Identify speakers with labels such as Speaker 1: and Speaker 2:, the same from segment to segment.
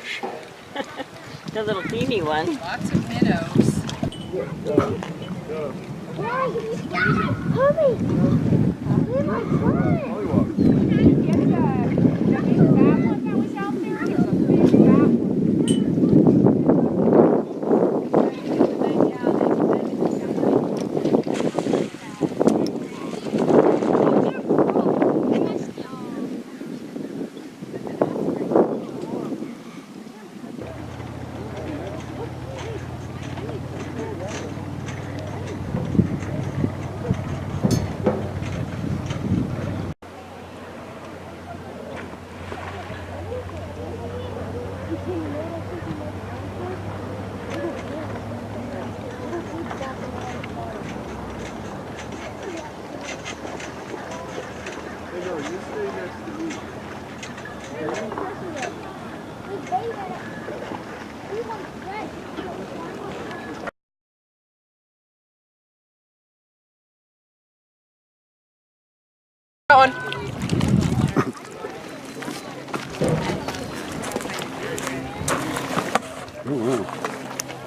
Speaker 1: fish.
Speaker 2: The little teeny one.
Speaker 3: Lots of minnows.
Speaker 1: That one.
Speaker 4: Oh wow,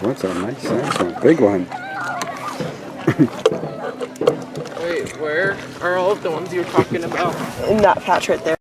Speaker 4: what's a nice size one, big one.
Speaker 1: Wait, where are all of the ones you were talking about?
Speaker 2: In that patch right there.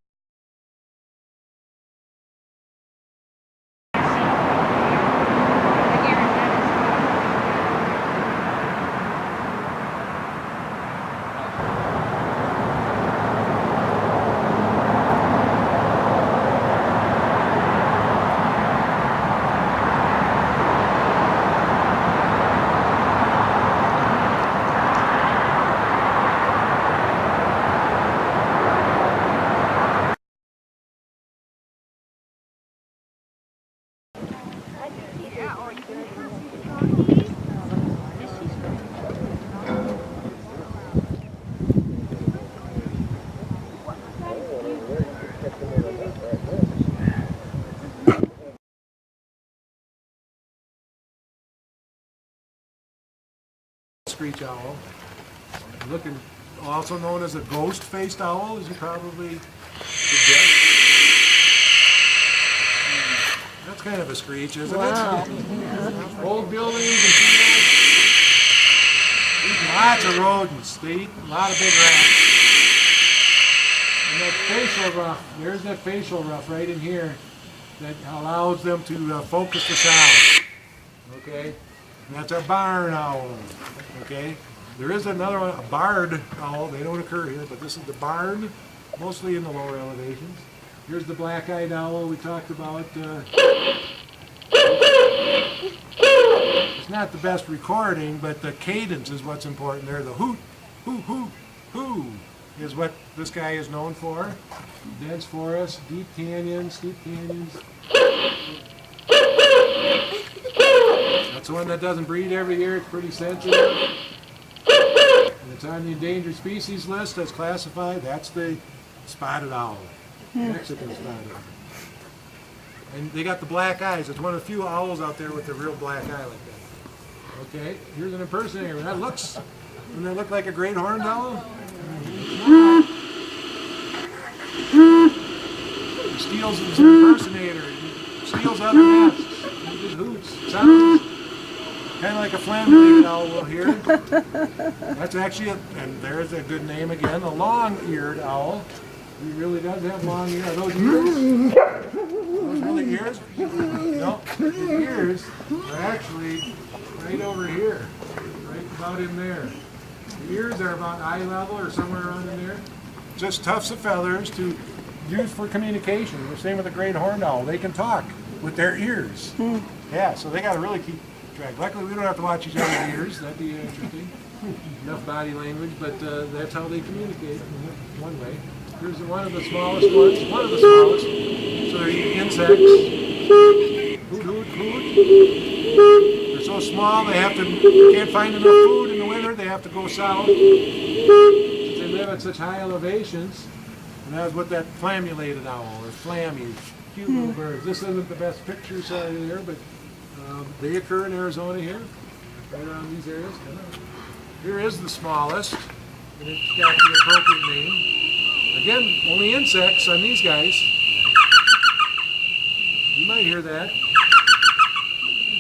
Speaker 5: Screech owl, looking, also known as a ghost-faced owl, as you probably could guess. That's kind of a screech, isn't
Speaker 2: Wow.
Speaker 5: it? Old buildings and people. Eat lots of rodents. They eat a lot of big rats. And that facial ruff, there's that facial ruff right in here that allows them to focus the sound. Okay? And that's a barn owl. Okay? There is another one, a barred owl. They don't occur here, but this is the barn, mostly in the lower elevations. Here's the black-eyed owl we talked about. It's not the best recording, but the cadence is what's important there. The hoot, hoo, hoo, hoo is what this guy is known for. Dense forest, deep canyons, steep canyons. That's the one that doesn't breed every year. It's pretty sensitive. And it's on the endangered species list that's classified. That's the spotted owl, Mexican spotted owl. And they got the black eyes. It's one of the few owls out there with a real black eye like that. Okay, here's an impersonator. That looks, doesn't that look like a great horned owl? He steals his impersonator. He steals other nests. He just hoots. Sounds kind of like a flammulated owl we'll hear. That's actually, and there's a good name again, a long-eared owl. He really does have long ears. Are those ears? Those really ears? No, his ears are actually right over here, right about in there. The ears are about eye level or somewhere around in there. Just tufts of feathers to use for communication. The same with the great horned owl. They can talk with their ears. Yeah, so they got to really keep track. Luckily, we don't have to watch each other's ears. That'd be interesting. Enough body language, but that's how they communicate in one way. Here's one of the smallest ones. One of the smallest. So they're eating insects. Hoot, hoot, hoot. They're so small they have to, can't find enough food in the winter. They have to go south. Since they live at such high elevations. And that's what that flammulated owl, or flammy, cute little birds. This isn't the best picture here, but they occur in Arizona here, right around these areas. Here is the smallest, and it's got the appropriate name. Again, only insects on these guys. You might hear that.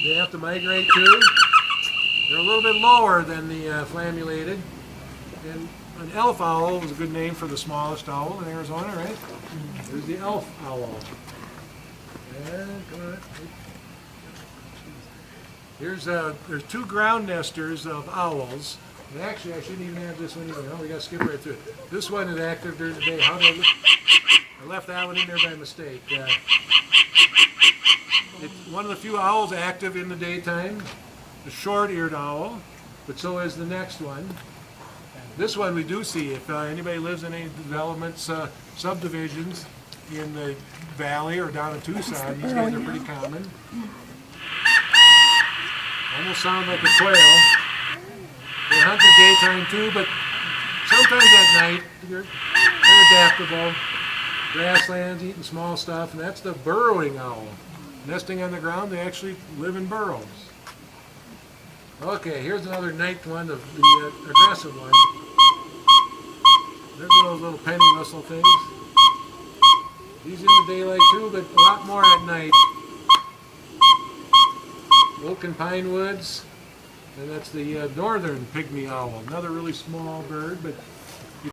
Speaker 5: They have to migrate too. They're a little bit lower than the flammulated. And an elf owl was a good name for the smallest owl in Arizona, right? There's the elf owl. And, there's two ground nesters of owls. And actually, I shouldn't even have this one either. No, we got to skip right through it. This one is active during the day. How did I left that one in there by mistake. It's one of the few owls active in the daytime. The short-eared owl, but so is the next one. This one we do see. If anybody lives in any developments, subdivisions in the valley or down in Tucson, these guys are pretty common. Almost sound like a quail. They hunt in the daytime too, but sometimes at night they're adaptable. Grasslands, eating small stuff, and that's the burrowing owl. Nesting on the ground, they actually live in burrows. Okay, here's another night one, the aggressive one. There's those little penny whistle things. These in the daylight too, but a lot more at night. Oak and pine woods, and that's the northern pygmy owl. Another really small bird, but